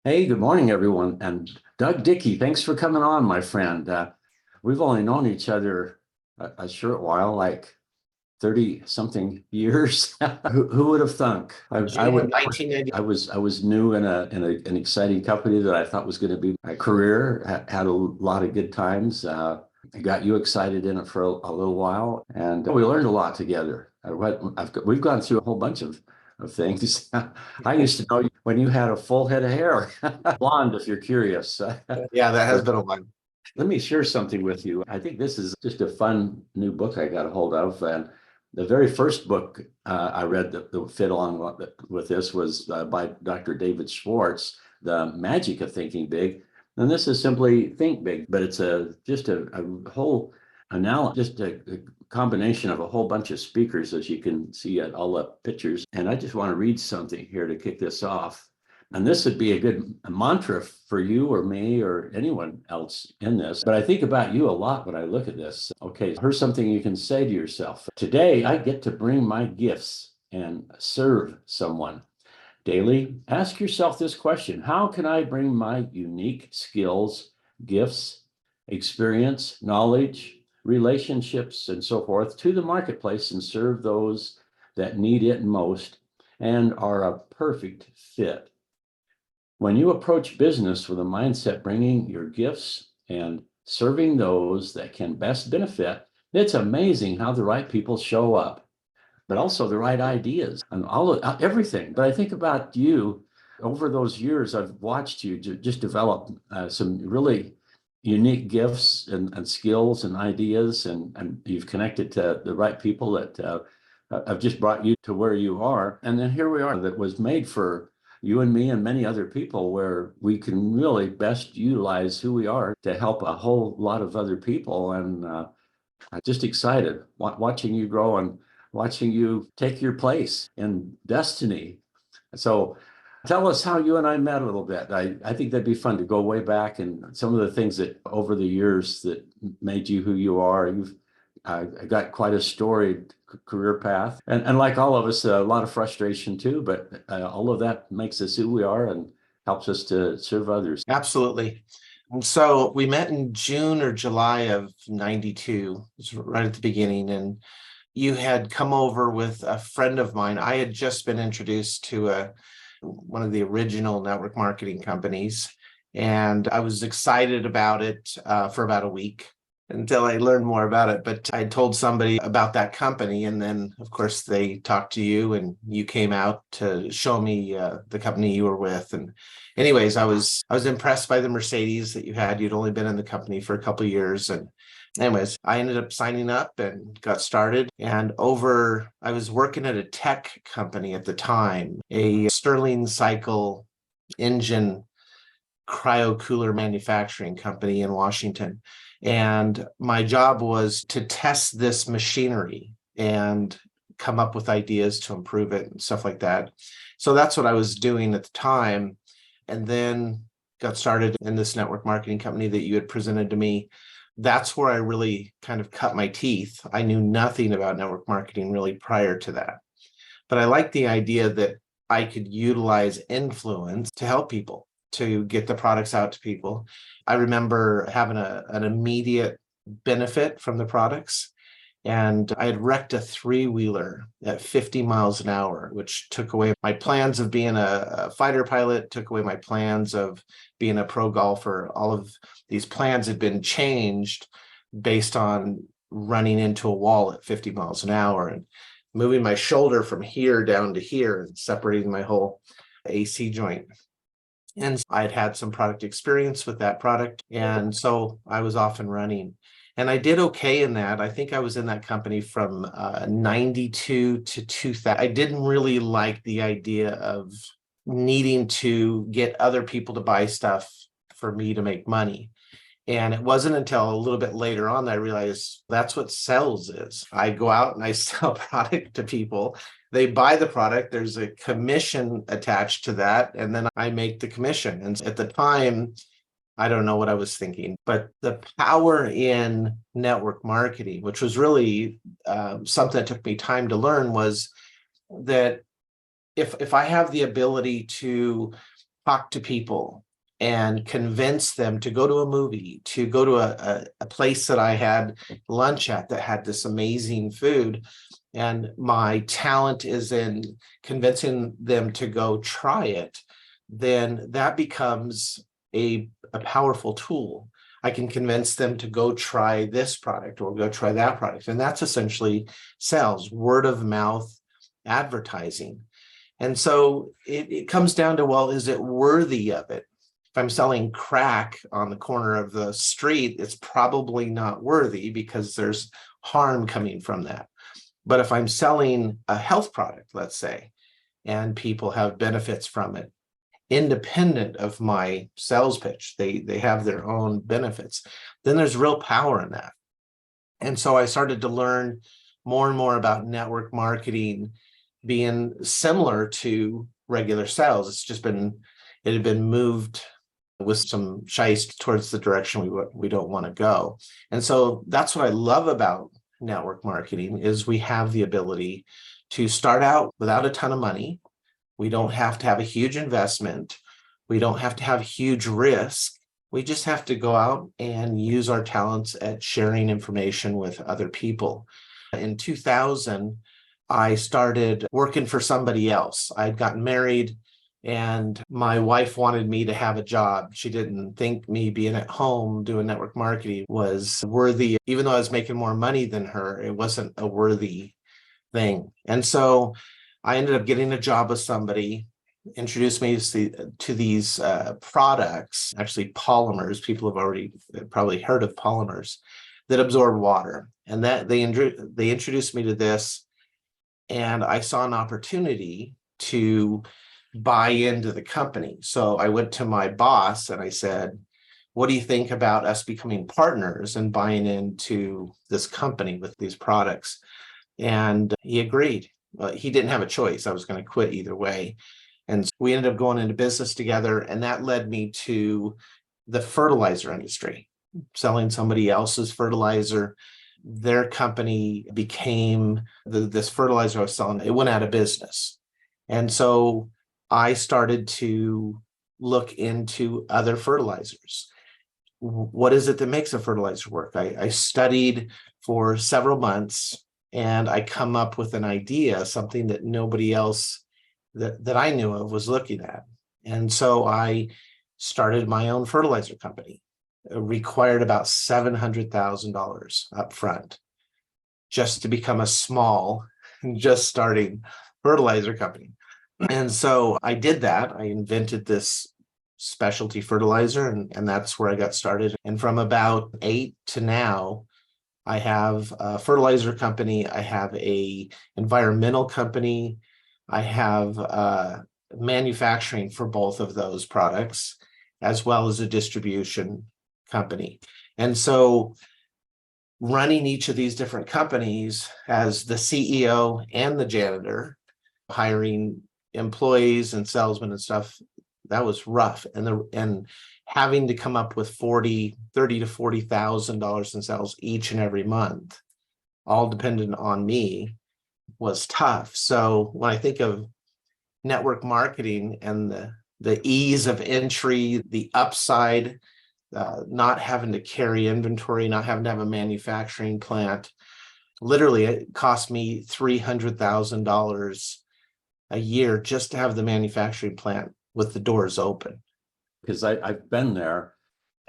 Hey, good morning, everyone. And Doug Dickey, thanks for coming on, my friend. We've only known each other a short while, like 30 something years. Who would have thunk? June of 1990. I was new in an exciting company that I thought was going to be my career. Had a lot of good times. I got you excited in it for a little while, and we learned a lot together. We've gone through a whole bunch of things. I used to know you when you had a full head of hair, blonde, if you're curious. Yeah, that has But been a while. let me share something with you. I think this is just a fun new book I got a hold of. And the very first book I read that fit along with this was by Dr. David Schwartz, The Magic of Thinking Big. And this is simply Think Big, but it's a whole just a combination of a whole bunch of speakers, as you can see at all the pictures. And I just want to read something here to kick this off. And this would be a good mantra for you or me or anyone else in this. But I think about you a lot when I look at this. Okay, here's something you can say to yourself. Today, I get to bring my gifts and serve someone. Daily, ask yourself this question: how can I bring my unique skills, gifts, experience, knowledge, relationships, and so forth to the marketplace and serve those that need it most and are a perfect fit? When you approach business with a mindset bringing your gifts and serving those that can best benefit, it's amazing how the right people show up, but also the right ideas and all of everything. But I think about you over those years, I've watched you just develop some really unique gifts and skills and ideas, and you've connected to the right people that have just brought you to where you are. And then here we are, that was made for you and me and many other people, where we can really best utilize who we are to help a whole lot of other people. And I'm just excited watching you grow and watching you take your place in destiny. So tell us how you and I met a little bit. I think that'd be fun to go way back and some of the things that over the years that made you who you are. You've got quite a storied career path. And like all of us, a lot of frustration too, but all of that makes us who we are and helps us to serve others. Absolutely. And so we met in June or July of 92, it's right at the beginning. And you had come over with a friend of mine. I had just been introduced to one of the original network marketing companies, and I was excited about it for about a week until I learned more about it. But I told somebody about that company, and then of course they talked to you, and you came out to show me the company you were with. And anyways, I was impressed by the Mercedes that you had. You'd only been in the company for a couple of years, and anyways, I ended up signing up and got started. And I was working at a tech company at the time, a Stirling cycle engine cryo cooler manufacturing company in Washington. And my job was to test this machinery and come up with ideas to improve it and stuff like that. So that's what I was doing at the time. And then got started in this network marketing company that you had presented to me. That's where I really kind of cut my teeth. I knew nothing about network marketing really prior to that. But I liked the idea that I could utilize influence to help people, to get the products out to people. I remember having an immediate benefit from the products. And I had wrecked a three-wheeler at 50 miles an hour, which took away my plans of being a fighter pilot, took away my plans of being a pro golfer. All of these plans had been changed based on running into a wall at 50 miles an hour and moving my shoulder from here down to here and separating my whole AC joint. And I'd had some product experience with that product. And so I was off and running. And I did okay in that. I think I was in that company from 92 to 2000. I didn't really like the idea of needing to get other people to buy stuff for me to make money. And it wasn't until a little bit later on that I realized that's what sales is. I go out and I sell product to people. They buy the product. There's a commission attached to that. And then I make the commission. And at the time, I don't know what I was thinking, but the power in network marketing, which was really something that took me time to learn, was that if I have the ability to talk to people and convince them to go to a movie, to go to a place that I had lunch at that had this amazing food. And my talent is in convincing them to go try it, then that becomes a powerful tool. I can convince them to go try this product or go try that product. And that's essentially sales, word of mouth advertising. And so it comes down to, well, is it worthy of it? If I'm selling crack on the corner of the street, it's probably not worthy because there's harm coming from that. But if I'm selling a health product, let's say, and people have benefits from it, independent of my sales pitch, they have their own benefits, then there's real power in that. And so I started to learn more and more about network marketing being similar to regular sales. It had been moved with some shiest towards the direction we don't want to go. And so that's what I love about network marketing is we have the ability to start out without a ton of money. We don't have to have a huge investment. We don't have to have huge risk. We just have to go out and use our talents at sharing information with other people. In 2000, I started working for somebody else. I'd gotten married and my wife wanted me to have a job. She didn't think me being at home doing network marketing was worthy. Even though I was making more money than her, it wasn't a worthy thing. And so I ended up getting a job with somebody, introduced me to these products, actually polymers. People have already probably heard of polymers that absorb water. And that they introduced me to this, and I saw an opportunity to buy into the company. So I went to my boss and I said, what do you think about us becoming partners and buying into this company with these products? And he agreed. He didn't have a choice. I was going to quit either way. And so we ended up going into business together. And that led me to the fertilizer industry, selling somebody else's fertilizer. Their company became this fertilizer I was selling. It went out of business. And so I started to look into other fertilizers. What is it that makes a fertilizer work? I studied for several months and I come up with an idea, something that nobody else that I knew of was looking at. And so I started my own fertilizer company. It required about $700,000 up front just to become a small, just starting fertilizer company. And so I did that. I invented this specialty fertilizer, and that's where I got started. And from about 8 to now, I have a fertilizer company. I have a environmental company. I have manufacturing for both of those products, as well as a distribution company. And so running each of these different companies as the CEO and the janitor, hiring employees and salesmen and stuff, that was rough. And having to come up with $30,000 to $40,000 in sales each and every month, all dependent on me, was tough. So when I think of network marketing and the ease of entry, the upside, not having to carry inventory, not having to have a manufacturing plant, literally it cost me $300,000 a year just to have the manufacturing plant with the doors open. Because I've been there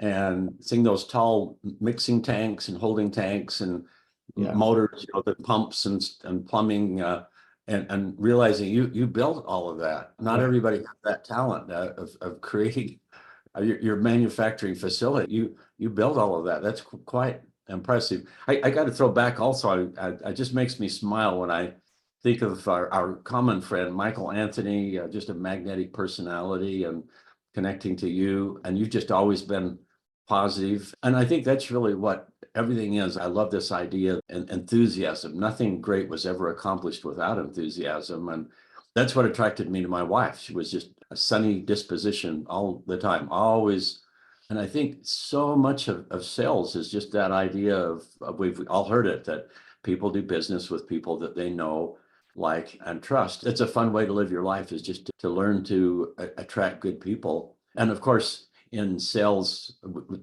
and seeing those tall mixing tanks and holding tanks and motors, the pumps and plumbing, and realizing you built all of that. Not everybody has that talent of creating your manufacturing facility. You built all of that. That's quite impressive. I got to throw back also. It just makes me smile when I think of our common friend, Michael Anthony, just a magnetic personality and connecting to you. And you've just always been positive. And I think that's really what everything is. I love this idea and enthusiasm. Nothing great was ever accomplished without enthusiasm. And that's what attracted me to my wife. She was just a sunny disposition all the time, always. And I think so much of sales is just that idea of we've all heard it, that people do business with people that they know. like, and trust. It's a fun way to live your life, is just to learn to attract good people. And of course, in sales,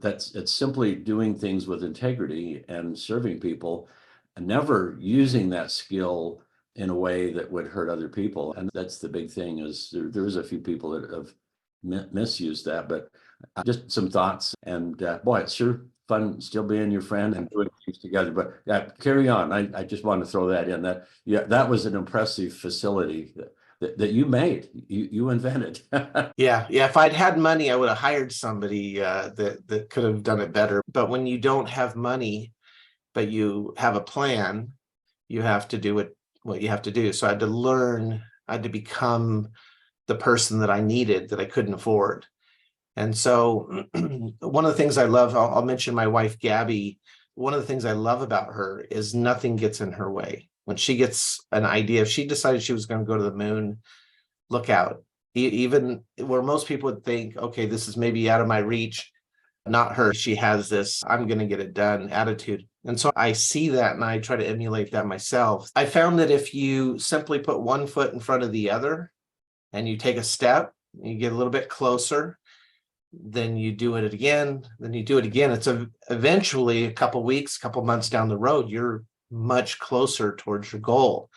it's simply doing things with integrity and serving people, and never using that skill in a way that would hurt other people. And that's the big thing, is there is a few people that have misused that. But just some thoughts, and boy, it's sure fun still being your friend and doing things together. But carry on. I just want to throw that in. That was an impressive facility that you made, you invented. Yeah. If I'd had money, I would have hired somebody that could have done it better. But when you don't have money, but you have a plan, you have to do what you have to do. So I had to learn, I had to become the person that I needed that I couldn't afford. And so one of the things I love, I'll mention my wife, Gabby. One of the things I love about her is nothing gets in her way. When she gets an idea, if she decided she was going to go to the moon, look out. Even where most people would think, okay, this is maybe out of my reach, not her. She has this, I'm going to get it done attitude. And so I see that and I try to emulate that myself. I found that if you simply put one foot in front of the other and you take a step, you get a little bit closer, then you do it again, then you do it again. It's eventually a couple weeks, couple months down the road, you're much closer towards your goal.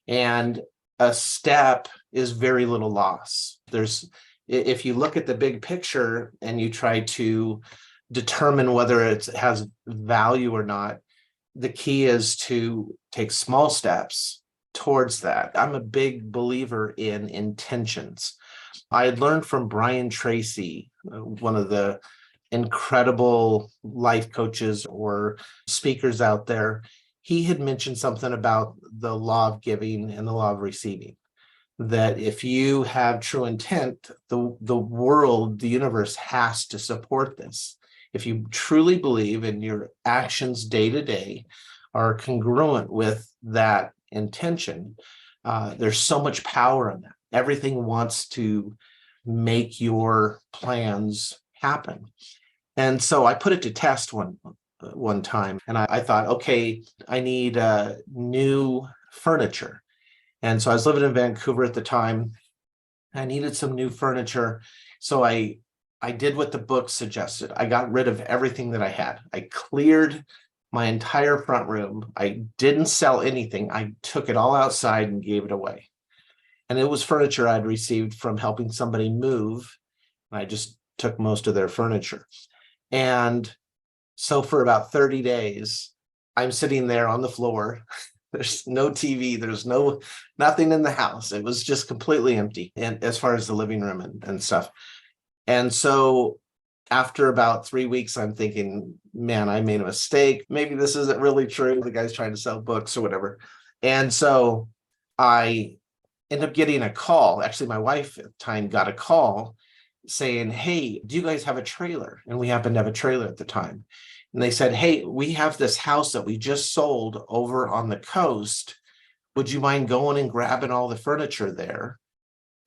And a step is very little loss. If you look at the big picture and you try to determine whether it has value or not, the key is to take small steps towards that. I'm a big believer in intentions. I had learned from Brian Tracy, one of the incredible life coaches or speakers out there. He had mentioned something about the law of giving and the law of receiving, that if you have true intent, the world, the universe has to support this. If you truly believe in your actions day to day are congruent with that intention, there's so much power in that. Everything wants to make your plans happen. And so I put it to test one time, and I thought, okay, I need new furniture. And so I was living in Vancouver at the time. I needed some new furniture. So I did what the book suggested. I got rid of everything that I had. I cleared my entire front room. I didn't sell anything. I took it all outside and gave it away. And it was furniture I'd received from helping somebody move. I just took most of their furniture. And so for about 30 days, I'm sitting there on the floor. There's no TV. There's nothing in the house. It was just completely empty, and as far as the living room and stuff. And so after about 3 weeks, I'm thinking, man, I made a mistake. Maybe this isn't really true. The guy's trying to sell books or whatever. And so I ended up getting a call. Actually, my wife at the time got a call saying, hey, do you guys have a trailer? And we happened to have a trailer at the time. And they said, hey, we have this house that we just sold over on the coast. Would you mind going and grabbing all the furniture there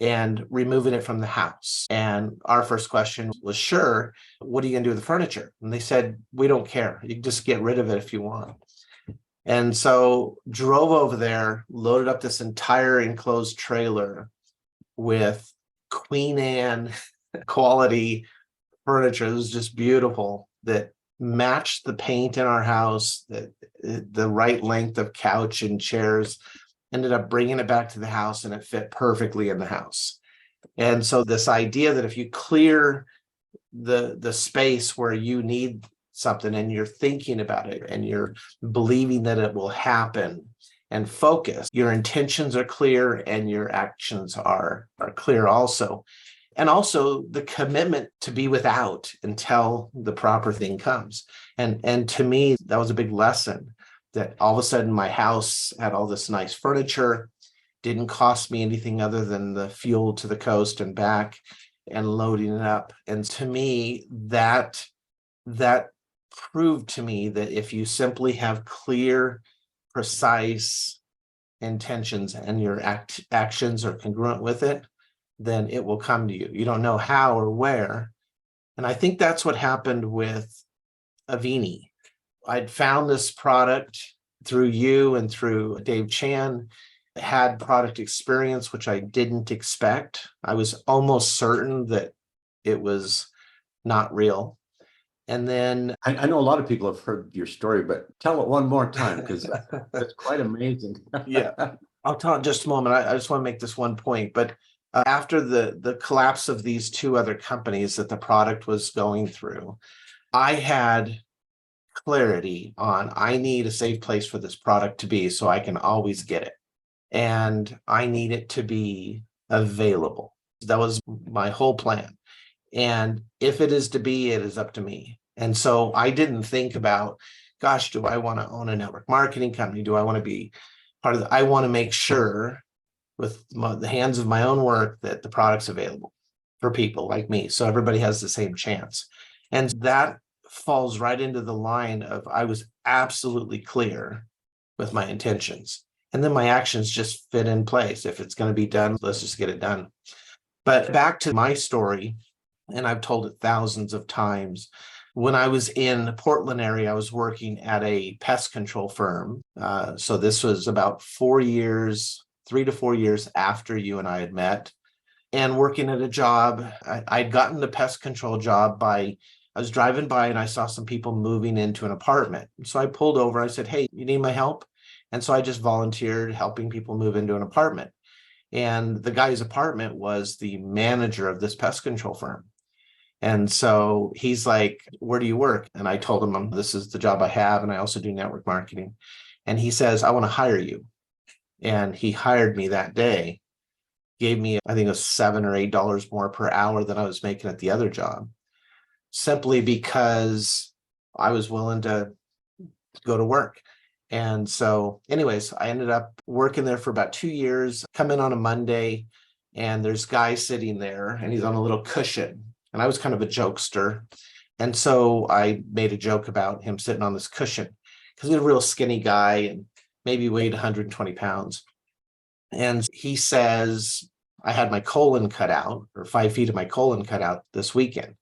and removing it from the house? And our first question was, sure. What are you going to do with the furniture? And they said, we don't care. You can just get rid of it if you want. And so drove over there, loaded up this entire enclosed trailer with Queen Anne quality furniture. It was just beautiful, that matched the paint in our house, the right length of couch and chairs. Ended up bringing it back to the house, and it fit perfectly in the house. And so this idea that if you clear the space where you need something and you're thinking about it and you're believing that it will happen and focus, your intentions are clear and your actions are clear also. And also the commitment to be without until the proper thing comes. And to me, that was a big lesson, that all of a sudden my house had all this nice furniture, didn't cost me anything other than the fuel to the coast and back and loading it up. And to me, that proved to me that if you simply have clear, precise intentions and your actions are congruent with it, then it will come to you. You don't know how or where. And I think that's what happened with Avini. I'd found this product through you and through Dave Chan, had product experience, which I didn't expect. I was almost certain that it was not real. And then I know a lot of people have heard your story, but tell it one more time because that's quite amazing. yeah, I'll tell in just a moment. I just want to make this one point. But after the collapse of these two other companies that the product was going through, I had clarity on I need a safe place for this product to be so I can always get it. And I need it to be available. That was my whole plan. And if it is to be, it is up to me. And so I didn't think about, gosh, do I want to own a network marketing company? Do I want to be part of I want to make sure with the hands of my own work that the product's available for people like me. So everybody has the same chance. And that falls right into the line of I was absolutely clear with my intentions. And then my actions just fit in place. If it's going to be done, let's just get it done. But back to my story, and I've told it thousands of times. When I was in the Portland area, I was working at a pest control firm. So this was about 4 years, 3 to 4 years after you and I had met, and working at a job. I'd gotten the pest control job I was driving by and I saw some people moving into an apartment. So I pulled over. I said, hey, you need my help? And so I just volunteered helping people move into an apartment. And the guy's apartment was the manager of this pest control firm. And so he's like, where do you work? And I told him, this is the job I have. And I also do network marketing. And he says, I want to hire you. And he hired me that day, gave me, I think it was $7 or $8 more per hour than I was making at the other job, simply because I was willing to go to work. And so anyways, I ended up working there for about 2 years, come in on a Monday, and there's a guy sitting there and he's on a little cushion. And I was kind of a jokester. And so I made a joke about him sitting on this cushion because he's a real skinny guy and maybe weighed 120 pounds. And he says, I had my colon cut out, or 5 feet of my colon cut out this weekend.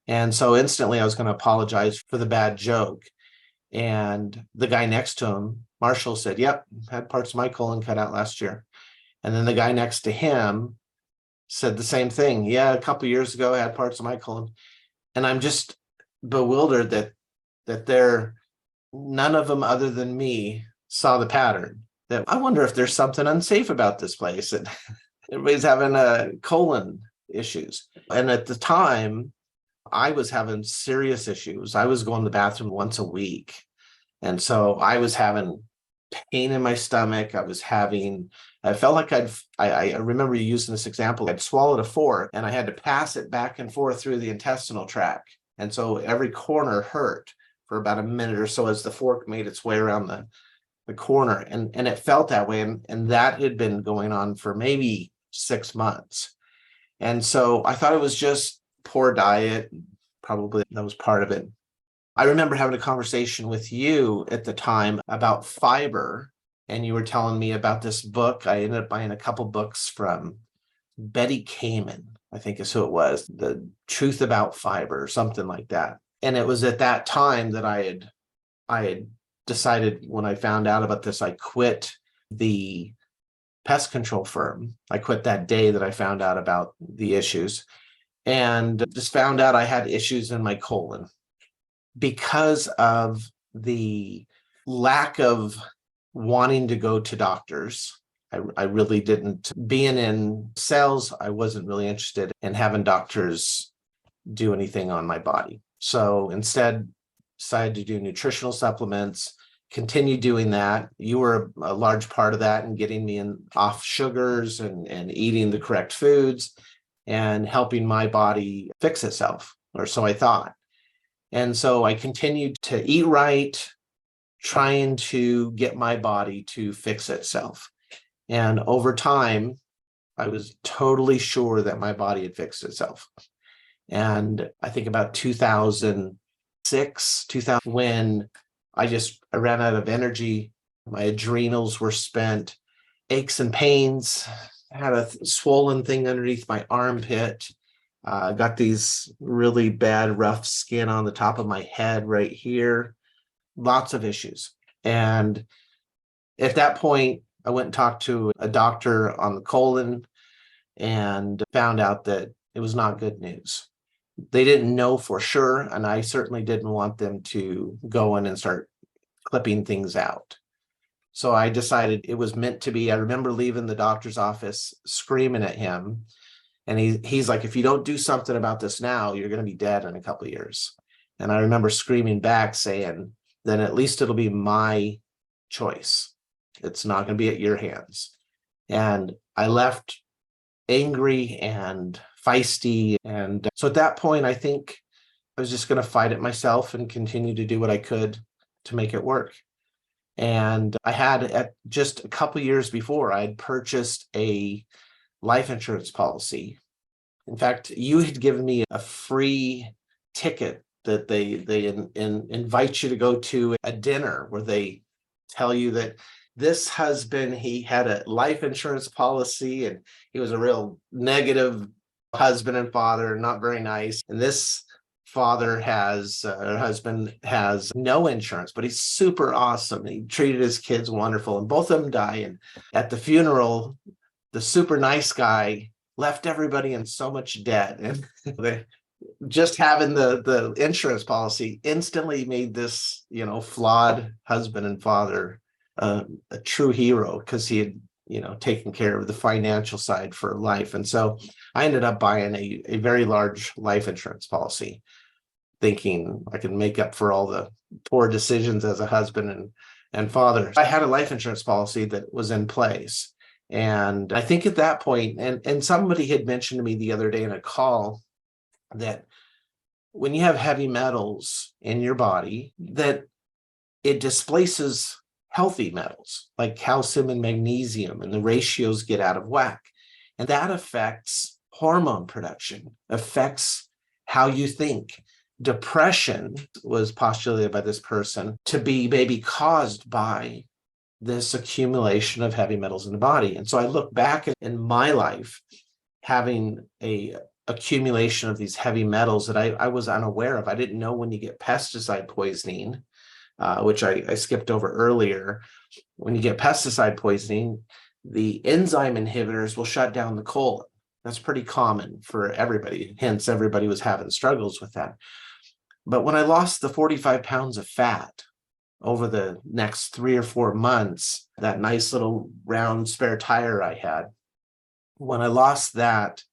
And so instantly I was going to apologize for the bad joke. And the guy next to him, Marshall, said, yep, had parts of my colon cut out last year. And then the guy next to him said the same thing. Yeah, a couple of years ago, I had parts of my colon. And I'm just bewildered that they're none of them other than me saw the pattern. That I wonder if there's something unsafe about this place. And everybody's having colon issues. And at the time, I was having serious issues. I was going to the bathroom once a week. And so I was having pain in my stomach. I felt like I remember using this example. I'd swallowed a fork and I had to pass it back and forth through the intestinal tract. And so every corner hurt for about a minute or so as the fork made its way around the corner. And it felt that way. And that had been going on for maybe 6 months. And so I thought it was just poor diet. Probably that was part of it. I remember having a conversation with you at the time about fiber, and you were telling me about this book. I ended up buying a couple books from Betty Kamen, I think is who it was, The Truth About Fiber, or something like that. And it was at that time that I had decided, when I found out about this, I quit the pest control firm. I quit that day that I found out about the issues, and just found out I had issues in my colon because of the lack of wanting to go to doctors. I really didn't. Being in sales, I wasn't really interested in having doctors do anything on my body. So instead, decided to do nutritional supplements, continue doing that. You were a large part of that and getting me off sugars and eating the correct foods and helping my body fix itself, or so I thought. And so I continued to eat right, trying to get my body to fix itself. And over time, I was totally sure that my body had fixed itself. And I think about 2006, when I ran out of energy, my adrenals were spent, aches and pains. I had a swollen thing underneath my armpit. Got these really bad, rough skin on the top of my head right here. Lots of issues. And at that point, I went and talked to a doctor on the colon and found out that it was not good news. They didn't know for sure, and I certainly didn't want them to go in and start clipping things out. So I decided it was meant to be. I remember leaving the doctor's office screaming at him. And he's like, if you don't do something about this now, you're going to be dead in a couple of years. And I remember screaming back saying, then at least it'll be my choice. It's not going to be at your hands. And I left angry and feisty. And so at that point, I think I was just going to fight it myself and continue to do what I could to make it work. And I had, at just a couple of years before, I had purchased a life insurance policy. In fact, you had given me a free ticket that they invite you to go to a dinner where they tell you that this husband, he had a life insurance policy and he was a real negative husband and father, not very nice. And this husband has no insurance, but he's super awesome. He treated his kids wonderful, and both of them die. And at the funeral, the super nice guy left everybody in so much debt. And just having the insurance policy instantly made this, flawed husband and father a true hero, because he had, taken care of the financial side for life. And so I ended up buying a very large life insurance policy, thinking I could make up for all the poor decisions as a husband and father. I had a life insurance policy that was in place. And I think at that point, and somebody had mentioned to me the other day in a call, that when you have heavy metals in your body, that it displaces healthy metals like calcium and magnesium, and the ratios get out of whack. And that affects hormone production, affects how you think. Depression was postulated by this person to be maybe caused by this accumulation of heavy metals in the body. And so I look back in my life, having a accumulation of these heavy metals that I was unaware of. I didn't know when you get pesticide poisoning, which I skipped over earlier. When you get pesticide poisoning, the enzyme inhibitors will shut down the colon. That's pretty common for everybody. Hence, everybody was having struggles with that. But when I lost the 45 pounds of fat over the next 3 or 4 months, that nice little round spare tire I had, when I lost that,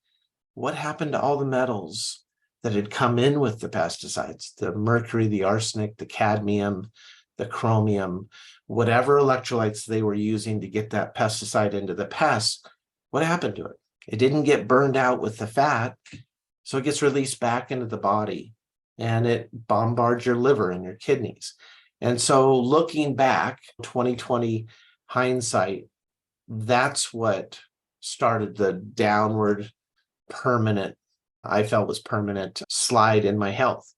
what happened to all the metals that had come in with the pesticides? The mercury, the arsenic, the cadmium, the chromium, whatever electrolytes they were using to get that pesticide into the pest, what happened to it? It didn't get burned out with the fat, so it gets released back into the body, and it bombards your liver and your kidneys. And so looking back, 2020 hindsight, that's what started the downward permanent, I felt was permanent, slide in my health.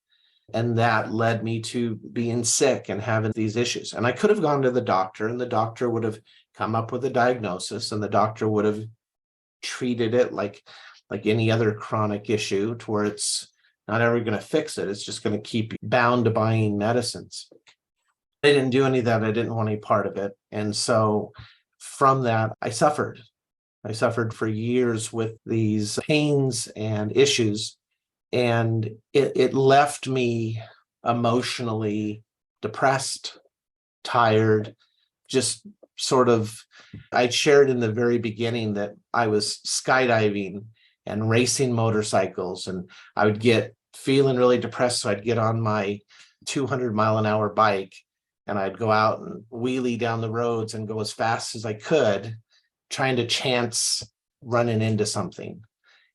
And that led me to being sick and having these issues. And I could have gone to the doctor, and the doctor would have come up with a diagnosis, and the doctor would have treated it like any other chronic issue, to where it's not ever going to fix it. It's just going to keep you bound to buying medicines. I didn't do any of that. I didn't want any part of it. And so from that, I suffered. I suffered for years with these pains and issues, and it left me emotionally depressed, tired, just sort of. I shared in the very beginning that I was skydiving and racing motorcycles, and I would get feeling really depressed. So I'd get on my 200-mile-an-hour bike, and I'd go out and wheelie down the roads and go as fast as I could, trying to chance running into something.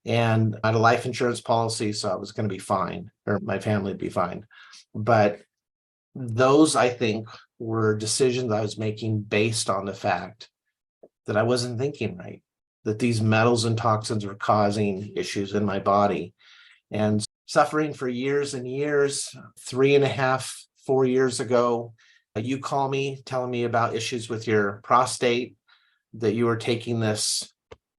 And I had a life insurance policy, so I was going to be fine, or my family would be fine. But those, I think, were decisions I was making based on the fact that I wasn't thinking right, that these metals and toxins were causing issues in my body. And suffering for years and years, 3.5, 4 years ago, you call me telling me about issues with your prostate, that you were taking this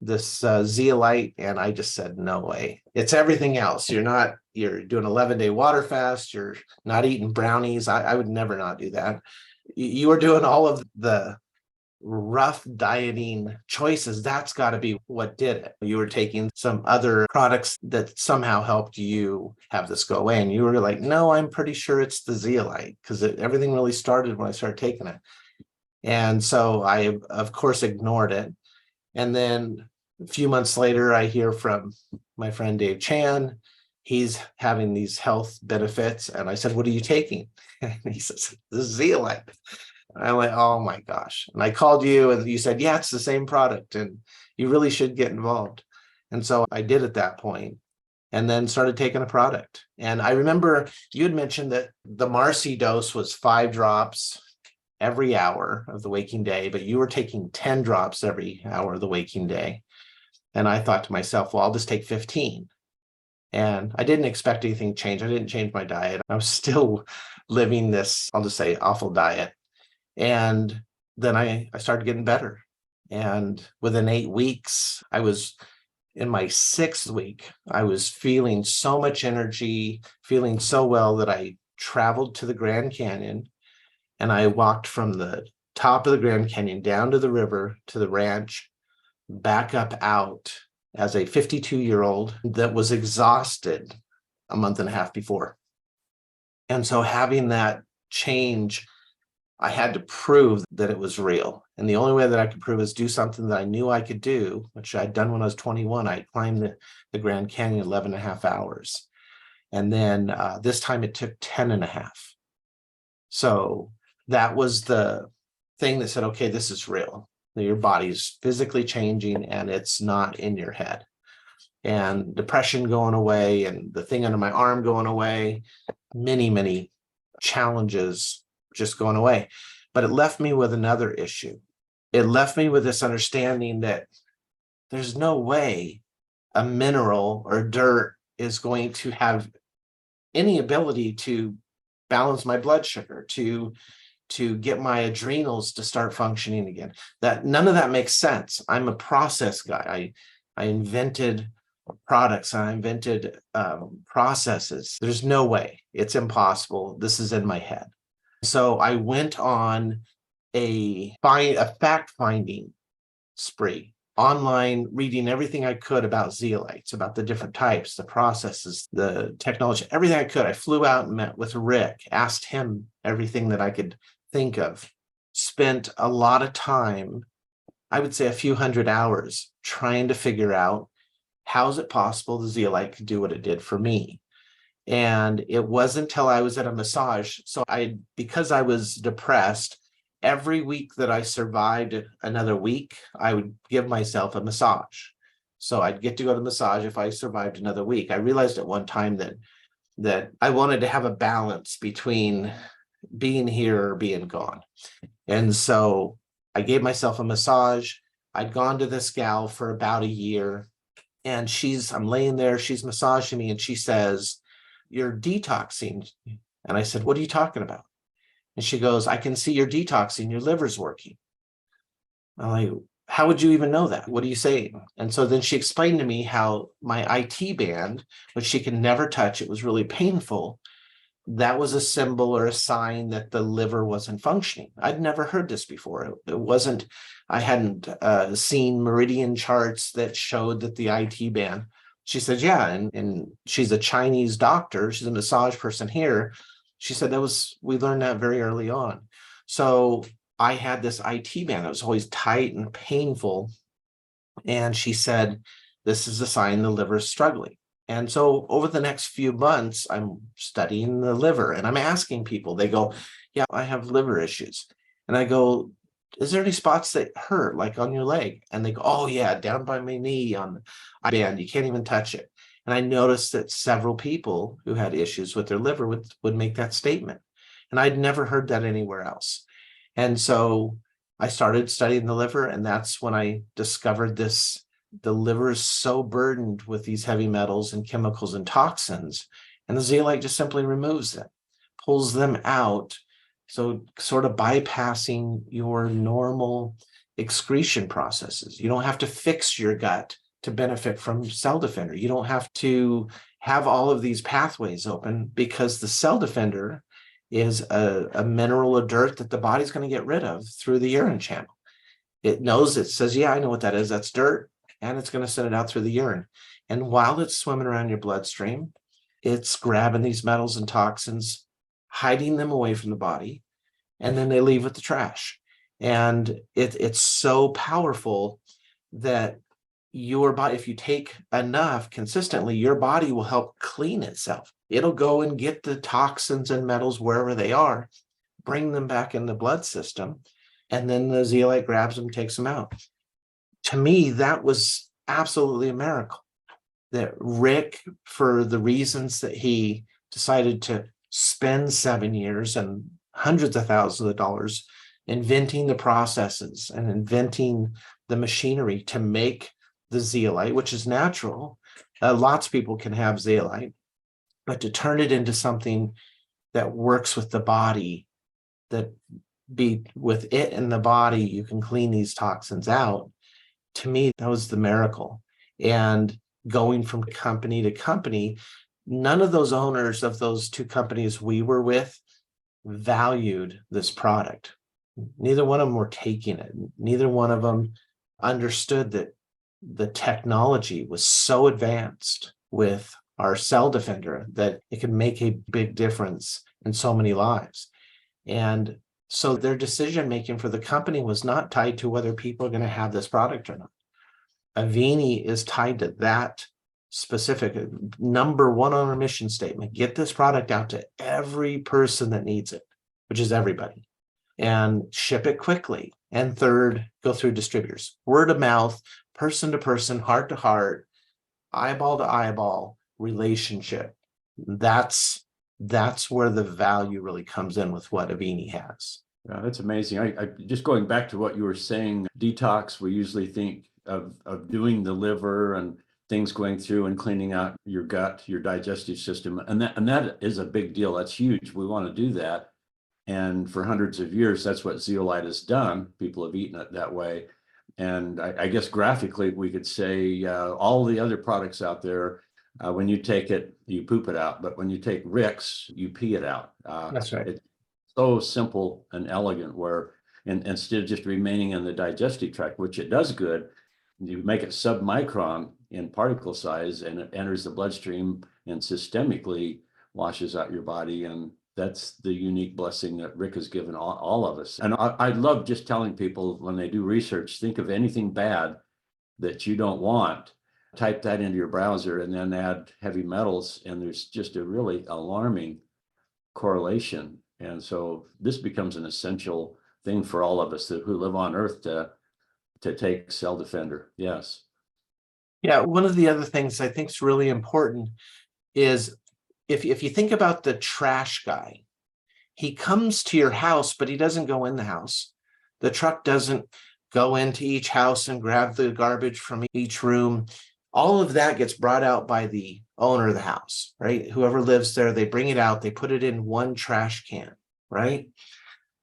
zeolite, and I just said, no way. It's everything else. You're doing 11-day water fast. You're not eating brownies. I would never not do that. You are doing all of the rough dieting choices, that's got to be what did it. You were taking some other products that somehow helped you have this go away. And you were like, no, I'm pretty sure it's the zeolite, because everything really started when I started taking it. And so I, of course, ignored it. And then a few months later, I hear from my friend Dave Chan. He's having these health benefits. And I said, what are you taking? And he says, the zeolite. I'm like, oh my gosh. And I called you and you said, yeah, it's the same product and you really should get involved. And so I did at that point and then started taking a product. And I remember you had mentioned that the Marcy dose was 5 drops every hour of the waking day, but you were taking 10 drops every hour of the waking day. And I thought to myself, well, I'll just take 15. And I didn't expect anything to change. I didn't change my diet. I was still living this, I'll just say, awful diet. And then I started getting better. And within 8 weeks, I was in my 6th week, I was feeling so much energy, feeling so well that I traveled to the Grand Canyon and I walked from the top of the Grand Canyon down to the river, to the ranch, back up out as a 52-year-old that was exhausted a month and a half before. And so having that change, I had to prove that it was real. And the only way that I could prove is do something that I knew I could do, which I'd done when I was 21. I climbed the Grand Canyon 11 and a half hours. And then this time it took 10 and a half. So that was the thing that said, okay, this is real. Your body's physically changing and it's not in your head. And depression going away and the thing under my arm going away, many, many challenges just going away. But it left me with another issue. It left me with this understanding that there's no way a mineral or dirt is going to have any ability to balance my blood sugar, to get my adrenals to start functioning again. That none of that makes sense. I'm a process guy. I invented products. I invented processes. There's no way. It's impossible. This is in my head. So I went on a fact-finding spree online, reading everything I could about zeolites, about the different types, the processes, the technology, everything I could. I flew out and met with Rick, asked him everything that I could think of, spent a lot of time, I would say a few hundred hours, trying to figure out how is it possible the zeolite could do what it did for me. And it wasn't until I was at a massage. So because I was depressed, every week that I survived another week, I would give myself a massage. So I'd get to go to massage if I survived another week. I realized at one time that I wanted to have a balance between being here or being gone. And so I gave myself a massage. I'd gone to this gal for about a year and I'm laying there, she's massaging me and she says, "You're detoxing." And I said, "What are you talking about?" And she goes, "I can see you're detoxing, your liver's working." I'm like, "How would you even know that? What are you saying?" And so then she explained to me how my IT band, which she can never touch, it was really painful. That was a symbol or a sign that the liver wasn't functioning. I'd never heard this before. It wasn't, I hadn't seen meridian charts that showed that the IT band. She said, yeah, and she's a Chinese doctor. She's a massage person here. She said we learned that very early on. So I had this IT band that was always tight and painful. And she said, this is a sign the liver is struggling. And so over the next few months, I'm studying the liver and I'm asking people, they go, "Yeah, I have liver issues." And I go, "Is there any spots that hurt, like on your leg?" And they go, "Oh yeah, down by my knee on the band, you can't even touch it." And I noticed that several people who had issues with their liver would make that statement. And I'd never heard that anywhere else. And so I started studying the liver, and that's when I discovered this. The liver is so burdened with these heavy metals and chemicals and toxins, and the zeolite just simply removes them, pulls them out. So sort of bypassing your normal excretion processes. You don't have to fix your gut to benefit from cell defender. You don't have to have all of these pathways open because the cell defender is a mineral or dirt that the body's going to get rid of through the urine channel. It knows, it says, yeah, I know what that is. That's dirt. And it's going to send it out through the urine. And while it's swimming around your bloodstream, it's grabbing these metals and toxins, hiding them away from the body, and then they leave with the trash. And it's so powerful that your body, if you take enough consistently, your body will help clean itself. It'll go and get the toxins and metals wherever they are, bring them back in the blood system, and then the zeolite grabs them, takes them out. To me, that was absolutely a miracle. That Rick, for the reasons that he decided to spend 7 years and hundreds of thousands of dollars inventing the processes and inventing the machinery to make the zeolite, which is natural. Lots of people can have zeolite, but to turn it into something that works with the body, that be with it in the body, you can clean these toxins out. To me, that was the miracle. And going from company to company, none of those owners of those two companies we were with valued this product. Neither one of them were taking it. Neither one of them understood that the technology was so advanced with our cell defender that it could make a big difference in so many lives. And so their decision making for the company was not tied to whether people are going to have this product or not. Avini is tied to that specific number one on our mission statement: get this product out to every person that needs it, which is everybody, and ship it quickly. And third, go through distributors, word of mouth, person to person, heart to heart, eyeball to eyeball relationship. That's where the value really comes in with what Avini has. Yeah, that's amazing. I just going back to what you were saying, detox, we usually think of doing the liver and things going through and cleaning out your gut, your digestive system. And that is a big deal. That's huge. We want to do that. And for hundreds of years, that's what zeolite has done. People have eaten it that way. And I guess graphically, we could say all the other products out there, when you take it, you poop it out. But when you take Rick's, you pee it out. That's right. It's so simple and elegant, where instead of just remaining in the digestive tract, which it does good, you make it submicron in particle size and it enters the bloodstream and systemically washes out your body. And that's the unique blessing that Rick has given all of us. And I love just telling people when they do research, think of anything bad that you don't want, type that into your browser and then add heavy metals. And there's just a really alarming correlation. And so this becomes an essential thing for all of us who live on Earth to take Cell Defender. Yes. Yeah, one of the other things I think is really important is if you think about the trash guy, he comes to your house, but he doesn't go in the house. The truck doesn't go into each house and grab the garbage from each room. All of that gets brought out by the owner of the house, right? Whoever lives there, they bring it out, they put it in one trash can, right?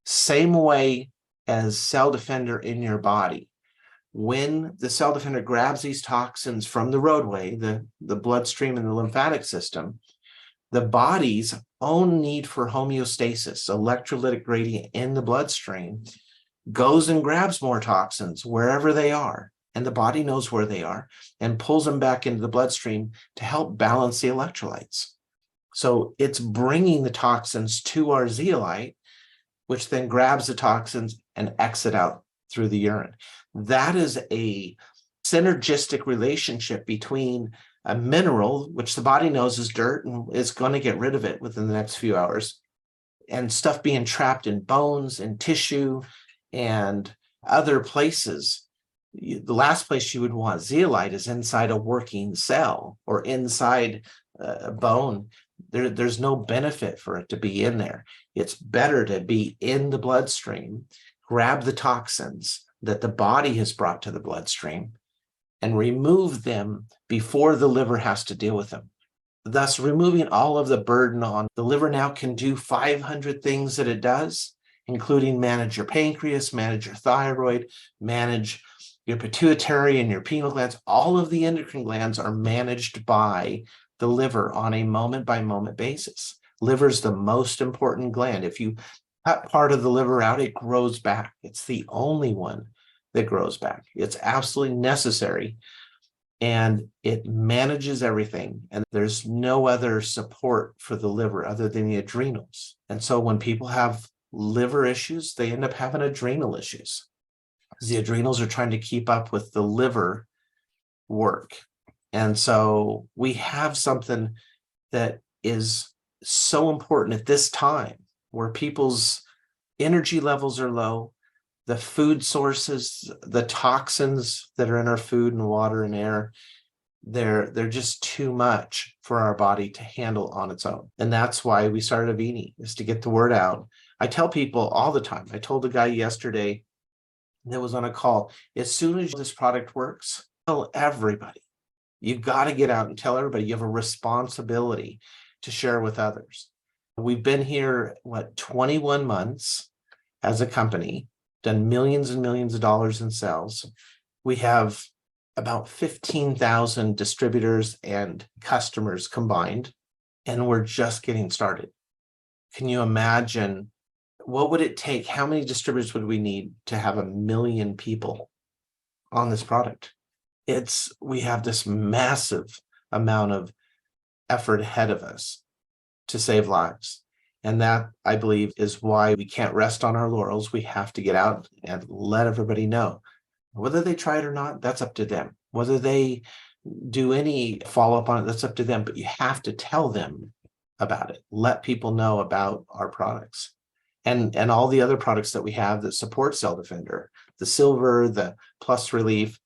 Same way as Cell Defender in your body. When the Cell Defender grabs these toxins from the roadway, the bloodstream and the lymphatic system, the body's own need for homeostasis, electrolytic gradient in the bloodstream, goes and grabs more toxins wherever they are, and the body knows where they are, and pulls them back into the bloodstream to help balance the electrolytes. So it's bringing the toxins to our zeolite, which then grabs the toxins and exit out through the urine. That is a synergistic relationship between a mineral, which the body knows is dirt and is going to get rid of it within the next few hours, and stuff being trapped in bones and tissue and other places. The last place you would want zeolite is inside a working cell or inside a bone. There's no benefit for it to be in there. It's better to be in the bloodstream, grab the toxins that the body has brought to the bloodstream, and remove them before the liver has to deal with them, thus removing all of the burden on the liver. Now can do 500 things that it does, including manage your pancreas, manage your thyroid, manage your pituitary and your pineal glands. All of the endocrine glands are managed by the liver on a moment-by-moment basis. Liver is the most important gland. If you cut part of the liver out, it grows back. It's the only one that grows back. It's absolutely necessary. And it manages everything. And there's no other support for the liver other than the adrenals. And so when people have liver issues, they end up having adrenal issues. The adrenals are trying to keep up with the liver work. And so we have something that is so important at this time where people's energy levels are low, the food sources, the toxins that are in our food and water and air, they're just too much for our body to handle on its own. And that's why we started Avini, is to get the word out. I tell people all the time. I told a guy yesterday that was on a call, as soon as this product works, tell everybody. You got to get out and tell everybody. You have a responsibility to share with others. We've been here, 21 months as a company, done millions and millions of dollars in sales. We have about 15,000 distributors and customers combined, and we're just getting started. Can you imagine what would it take? How many distributors would we need to have 1 million people on this product? We have this massive amount of effort ahead of us to save lives. And that, I believe, is why we can't rest on our laurels. We have to get out and let everybody know. Whether they try it or not, that's up to them. Whether they do any follow-up on it, that's up to them. But you have to tell them about it. Let people know about our products. And all the other products that we have that support Cell Defender, the Silver, the Plus Relief,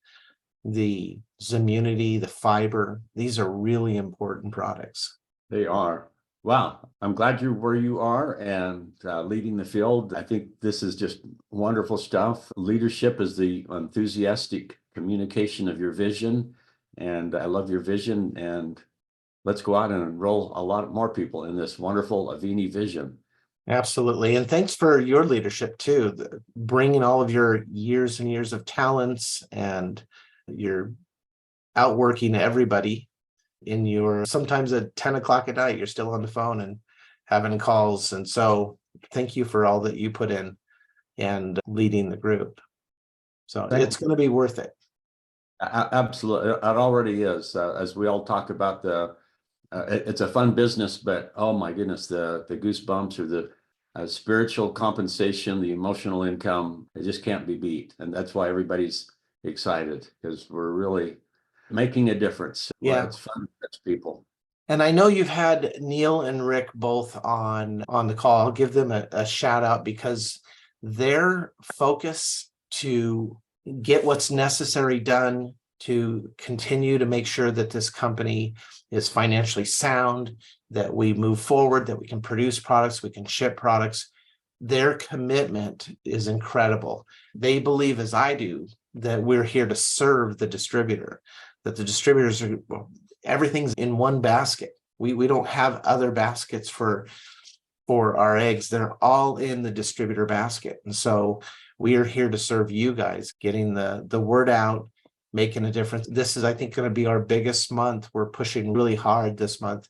the Zimmunity, the Fiber. These are really important products. They are. Wow. I'm glad you're where you are and leading the field. I think this is just wonderful stuff. Leadership is the enthusiastic communication of your vision. And I love your vision. And let's go out and enroll a lot more people in this wonderful Avini vision. Absolutely. And thanks for your leadership too, bringing all of your years and years of talents, and you're outworking everybody in your, sometimes at 10 o'clock at night, you're still on the phone and having calls. And so thank you for all that you put in and leading the group. So it's going to be worth it. Absolutely. It already is. As we all talk about it's a fun business, but oh my goodness, the goosebumps or the spiritual compensation, the emotional income, it just can't be beat. And that's why everybody's excited, because we're really making a difference. Yeah, it's fun to touch people. And I know you've had Neil and Rick both on the call. I'll give them a shout out, because their focus to get what's necessary done to continue to make sure that this company is financially sound, that we move forward, that we can produce products, we can ship products. Their commitment is incredible. They believe, as I do, that we're here to serve the distributor, that the distributors are, everything's in one basket. We don't have other baskets for our eggs. They're all in the distributor basket. And so we are here to serve you guys, getting the word out, making a difference. This is, I think, going to be our biggest month. We're pushing really hard this month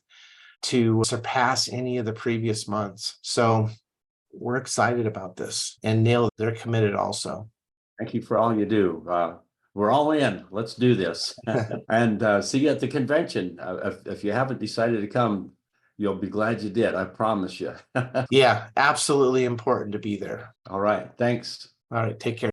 to surpass any of the previous months. So we're excited about this. And Neil, they're committed also. Thank you for all you do. We're all in. Let's do this. And see you at the convention. If you haven't decided to come, you'll be glad you did. I promise you. Yeah, absolutely important to be there. All right. Thanks. All right. Take care.